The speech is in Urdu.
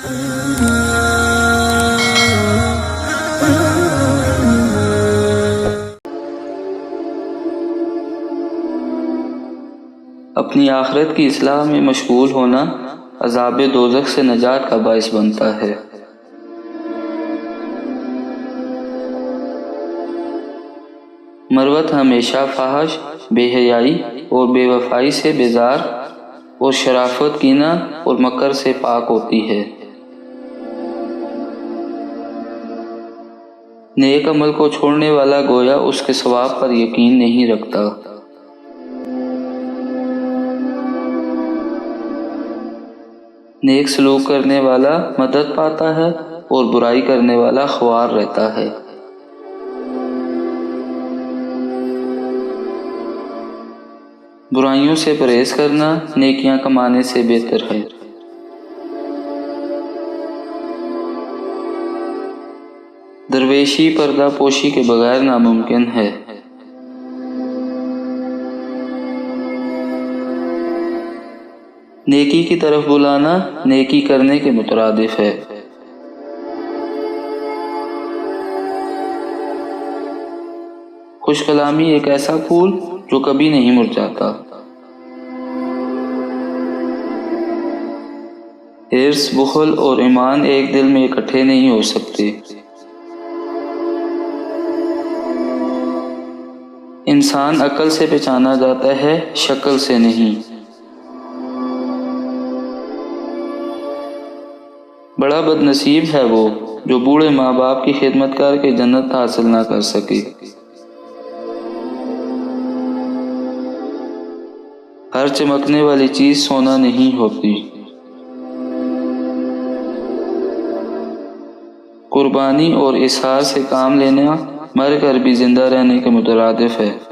اپنی آخرت کی اصلاح میں مشغول ہونا عذاب دوزخ سے نجات کا باعث بنتا ہے۔ مروت ہمیشہ فحش، بے حیائی اور بے وفائی سے بیزار اور شرافت، کینہ اور مکر سے پاک ہوتی ہے۔ نیک عمل کو چھوڑنے والا گویا اس کے ثواب پر یقین نہیں رکھتا۔ نیک سلوک کرنے والا مدد پاتا ہے اور برائی کرنے والا خوار رہتا ہے۔ برائیوں سے پرہیز کرنا نیکیاں کمانے سے بہتر ہے۔ درویشی پردہ پوشی کے بغیر ناممکن ہے۔ نیکی کی طرف بلانا نیکی کرنے کے مترادف ہے۔ خوش کلامی ایک ایسا پھول جو کبھی نہیں مرجھاتا۔ حرص، بخل اور ایمان ایک دل میں اکٹھے نہیں ہو سکتے۔ انسان عقل سے پہچانا جاتا ہے، شکل سے نہیں۔ بڑا بد نصیب ہے وہ جو بوڑھے ماں باپ کی خدمت کر کے جنت حاصل نہ کر سکے۔ ہر چمکنے والی چیز سونا نہیں ہوتی۔ قربانی اور اظہار سے کام لینا مر کر بھی زندہ رہنے کے مترادف ہے۔